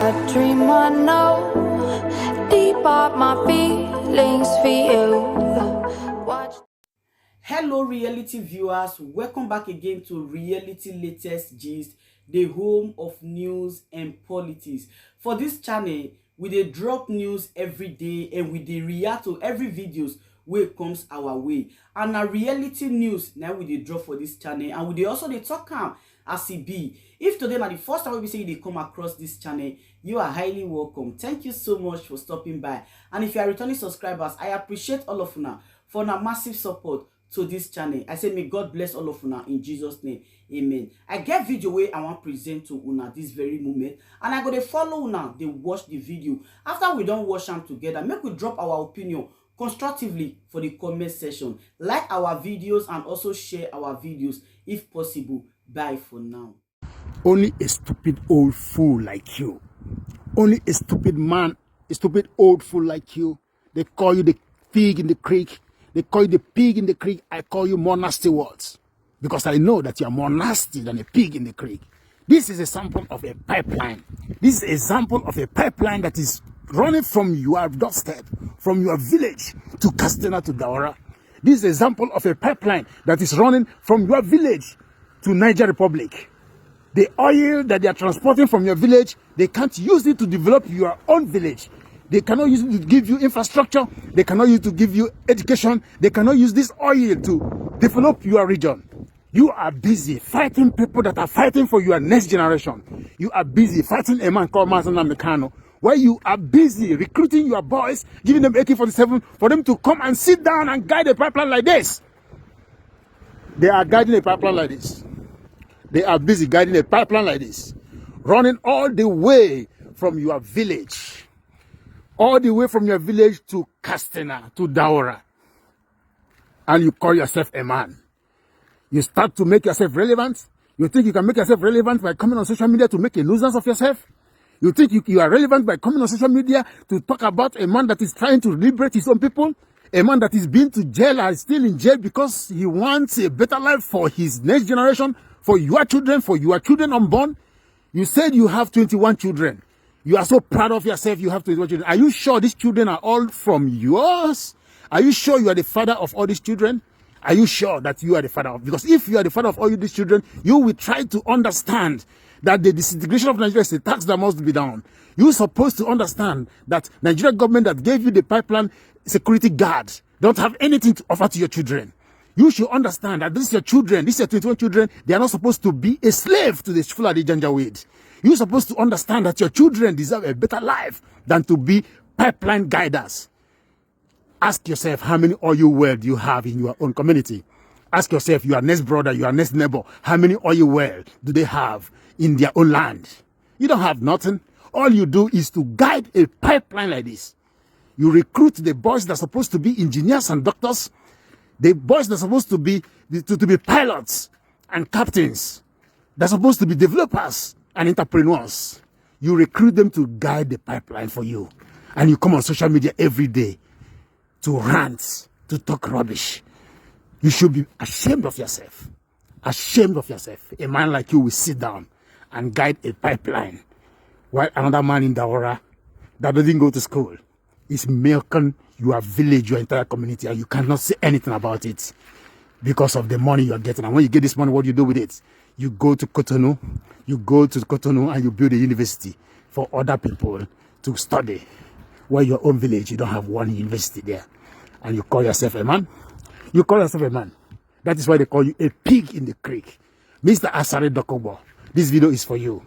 A dream I know, deep up my feelings for you. Watch. Hello reality viewers, welcome back again to Reality Latest Gist, the home of news and politics. For this channel, we dey drop news every day and we dey react to every videos wey comes our way. And na reality news now we dey drop for this channel, and we dey also dey talk am as e be. If today na the first time we say you dey come across this channel, you are highly welcome. Thank you so much for stopping by. And if you are returning subscribers, I appreciate all of una for una massive support to this channel. I say may God bless all of una in Jesus name. Amen. I get video where I want present to una this very moment, and I go to follow una, they watch the video. After we don't watch them together, make we drop our opinion constructively for the comment section. Like our videos and also share our videos if possible. Bye for now. Only a stupid old fool like you, only a stupid man, a stupid old fool like you, they call you the pig in the creek. They call you the pig in the creek. I call you more nasty words, because I know that you are more nasty than a pig in the creek. This is a sample of a pipeline. This is a example of a pipeline that is running from your doorstep, from your village to Castena to Daura. This is an example of a pipeline that is running from your village to Niger Republic. The oil that they are transporting from your village, they can't use it to develop your own village. They cannot use it to give you infrastructure. They cannot use it to give you education. They cannot use this oil to develop your region. You are busy fighting people that are fighting for your next generation. You are busy fighting a man called Mazana Mekano, where you are busy recruiting your boys, giving them AK-47 for them to come and sit down and guide a pipeline like this. They are guiding a pipeline like this. They are busy guiding a pipeline like this, running all the way from your village. All the way from your village to Castena, to Daura. And you call yourself a man. You start to make yourself relevant. You think you can make yourself relevant by coming on social media to make a nuisance of yourself? You think you are relevant by coming on social media to talk about a man that is trying to liberate his own people? A man that is been to jail and is still in jail because he wants a better life for his next generation, for your children unborn? You said you have 21 children. You are so proud of yourself, you have 21 children. Are you sure these children are all from yours? Are you sure you are the father of all these children? Are you sure that you are the father of? Because if you are the father of all these children, you will try to understand that the disintegration of Nigeria is a tax that must be done. You're supposed to understand that Nigeria government that gave you the pipeline security guard don't have anything to offer to your children. You should understand that this is your children, this is your 21 children, they are not supposed to be a slave to the Fulani Janjaweed. You're supposed to understand that your children deserve a better life than to be pipeline guiders. Ask yourself how many oil wells you have in your own community. Ask yourself, your next brother, your next neighbor, how many oil wells do they have in their own land? You don't have nothing. All you do is to guide a pipeline like this. You recruit the boys that are supposed to be engineers and doctors, the boys that are supposed to be pilots and captains, they're supposed to be developers and entrepreneurs. You recruit them to guide the pipeline for you. And you come on social media every day to rant, to talk rubbish. You should be ashamed of yourself. Ashamed of yourself. A man like you will sit down and guide a pipeline, while another man in Daura that doesn't go to school is milking your village, your entire community, and you cannot say anything about it because of the money you are getting. And when you get this money, what do you do with it? You go to Cotonou, and you build a university for other people to study. While your own village, you don't have one university there. And you call yourself a man? You call yourself a man. That is why they call you a pig in the creek. Mr. Asari Dokubo, this video is for you.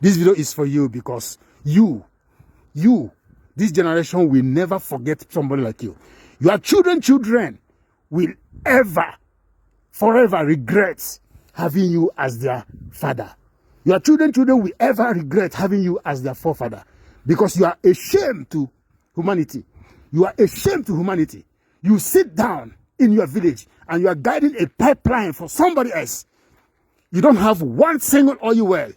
This video is for you because you, this generation will never forget somebody like you. Your children will forever regret having you as their father. Your children will ever regret having you as their forefather, because you are a shame to humanity. You are a shame to humanity. You sit down in your village and you are guiding a pipeline for somebody else. You don't have one single oil well.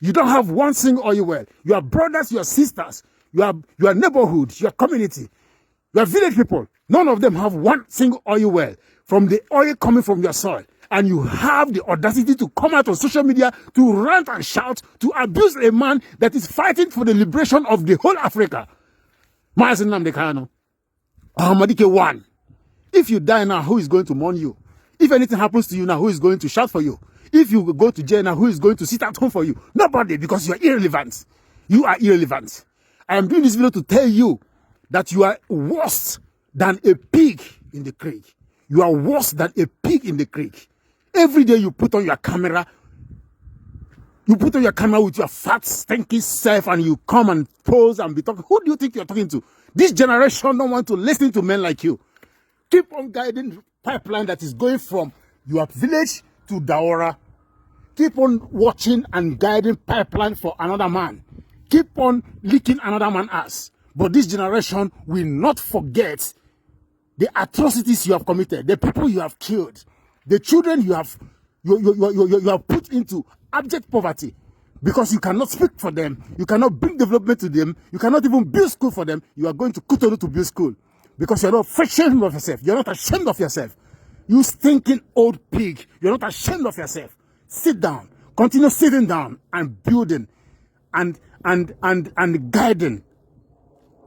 You don't have one single oil well. Your brothers, your sisters, your neighborhood, your community, your village people, none of them have one single oil well from the oil coming from your soil. and you have the audacity to come out on social media to rant and shout, to abuse a man that is fighting for the liberation of the whole Africa. Mazi Nnamdi Kanu, Ahmadike 1. If you die now, who is going to mourn you? If anything happens to you now, who is going to shout for you? If you go to jail now, who is going to sit at home for you? Nobody, because you are irrelevant. You are irrelevant. I am doing this video to tell you that you are worse than a pig in the creek. You are worse than a pig in the creek. Every day you put on your camera, with your fat, stinky self, and you come and pose and be talking. Who do you think you're talking to? This generation don't want to listen to men like you. Keep on guiding pipeline that is going from your village to Daura. Keep on watching and guiding pipeline for another man. Keep on licking another man's ass. But this generation will not forget the atrocities you have committed, the people you have killed, the children you have put into abject poverty, because you cannot speak for them, you cannot bring development to them, you cannot even build school for them. You are going to Cotonou to build school because you're not ashamed of yourself. You're not ashamed of yourself. You stinking old pig. You're not ashamed of yourself. Sit down. Continue sitting down and building and guiding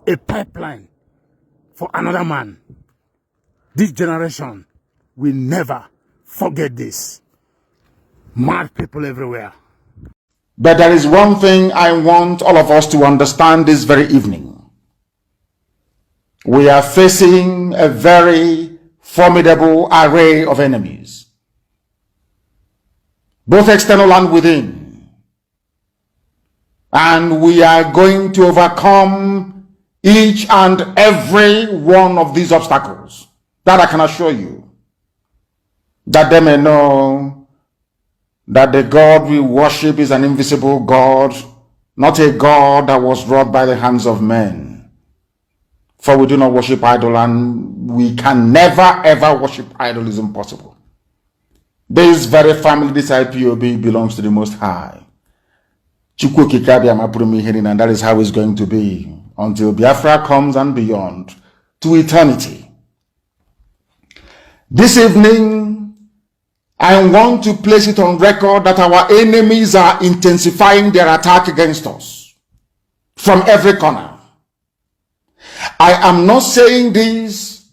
a pipeline for another man. This generation will never forget this. Mad people everywhere. But there is one thing I want all of us to understand this very evening. We are facing a very formidable array of enemies, both external and within. And we are going to overcome each and every one of these obstacles. That I can assure you, that they may know that the God we worship is an invisible God, not a God that was wrought by the hands of men. For we do not worship idol, and we can never ever worship idol. Is impossible. This very family, this IPOB, belongs to the Most High. And that is how it's going to be until Biafra comes and beyond to eternity. This evening, I want to place it on record that our enemies are intensifying their attack against us from every corner. I am not saying this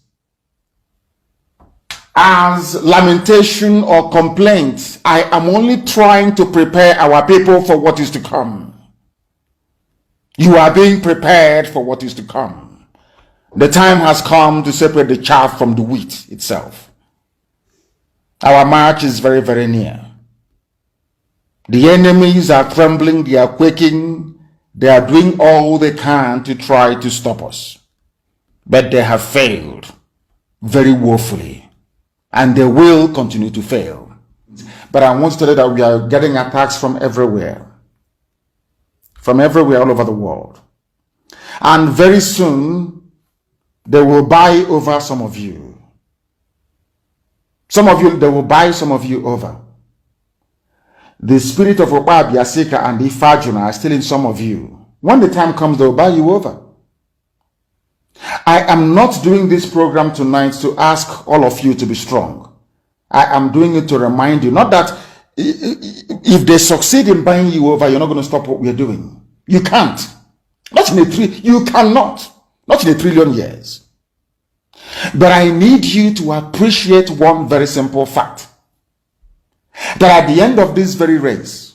as lamentation or complaint. I am only trying to prepare our people for what is to come. You are being prepared for what is to come. The time has come to separate the chaff from the wheat itself. Our march is very, very near. The enemies are trembling, they are quaking, they are doing all they can to try to stop us. But they have failed very woefully, and they will continue to fail. But I want to tell you that we are getting attacks from everywhere all over the world. And very soon, they will buy over some of you. Some of you, they will buy some of you over. The spirit of Oba Biasika and Ifajuna are still in some of you. When the time comes, they will buy you over. I am not doing this program tonight to ask all of you to be strong. I am doing it to remind you, not that if they succeed in buying you over, you're not going to stop what we're doing. You can't. Not in you cannot. Not in 1 trillion years. But I need you to appreciate one very simple fact. That at the end of this very race,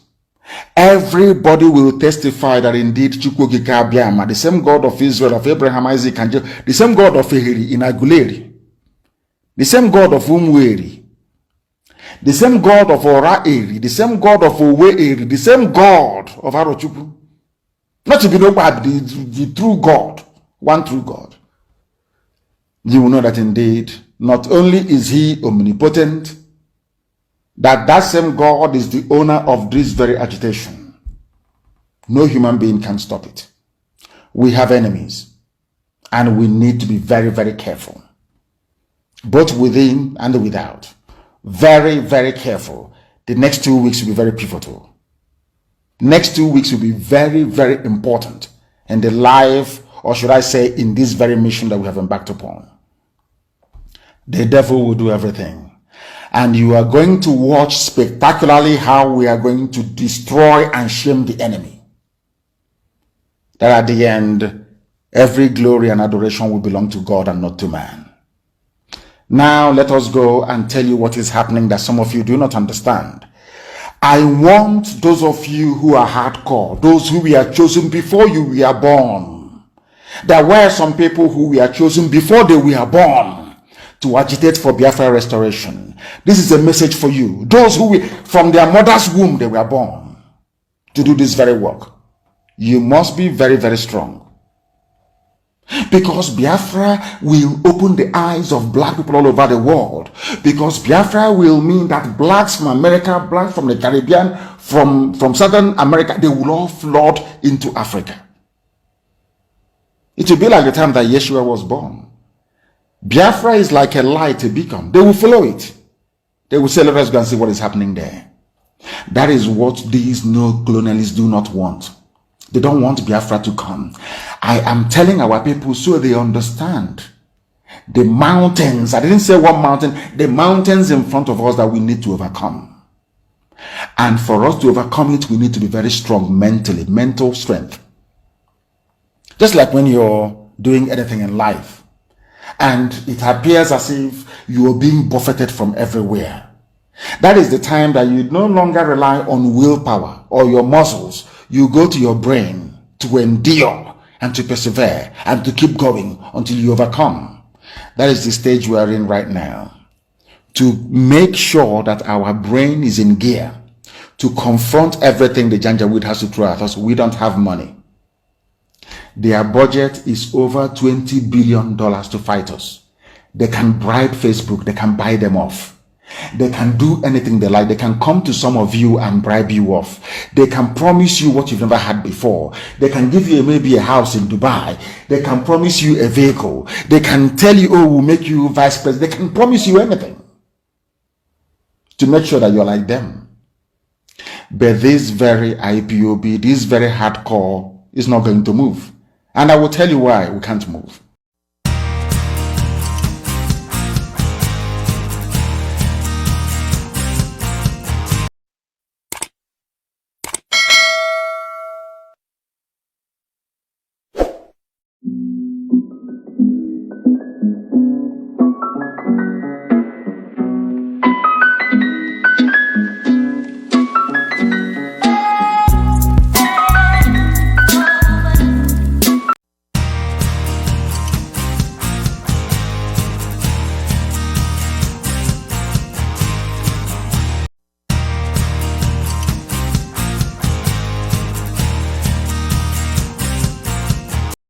everybody will testify that indeed Chukwuokike Abiama, the same God of Israel, of Abraham, Isaac, and Jacob, the same God of Ehiri in Aguleri, the same God of Umweri, the same God of Ora-Eri, the same God of Owe-Eri, the same God of Arochukwu. Not to be nobody, the true God, one true God. You will know that indeed, not only is he omnipotent, that same God is the owner of this very agitation. No human being can stop it. We have enemies, and we need to be very, very careful, both within and without. Very, very careful. The next 2 weeks will be very pivotal. Next 2 weeks will be very, very important in the life, or should I say, in this very mission that we have embarked upon. The devil will do everything. And you are going to watch spectacularly how we are going to destroy and shame the enemy. That at the end, every glory and adoration will belong to God and not to man. Now let us go and tell you what is happening that some of you do not understand. I want those of you who are hardcore, those who were chosen before you were born. There were some people who were chosen before they were born to agitate for Biafra restoration. This is a message for you. Those who from their mother's womb they were born to do this very work. You must be very, very strong. Because Biafra will open the eyes of black people all over the world. Because Biafra will mean that blacks from America, blacks from the Caribbean, from Southern America, they will all flood into Africa. It will be like the time that Yeshua was born. Biafra is like a light, a beacon. They will follow it. They will say, let us go and see what is happening there. That is what these neo-colonialists do not want. They don't want Biafra to come. I am telling our people so they understand. The mountains, I didn't say one mountain, the mountains in front of us that we need to overcome. And for us to overcome it, we need to be very strong mentally, mental strength. Just like when you're doing anything in life, and it appears as if you are being buffeted from everywhere. That is the time that you no longer rely on willpower or your muscles. You go to your brain to endure and to persevere and to keep going until you overcome. That is the stage we are in right now. To make sure that our brain is in gear to confront everything the Janjaweed has to throw at us. We don't have money. Their budget is over $20 billion to fight us. They can bribe Facebook. They can buy them off. They can do anything they like. They can come to some of you and bribe you off. They can promise you what you've never had before. They can give you maybe a house in Dubai. They can promise you a vehicle. They can tell you, oh, we'll make you vice president. They can promise you anything to make sure that you're like them. But this very IPOB, this very hardcore is not going to move. And I will tell you why we can't move.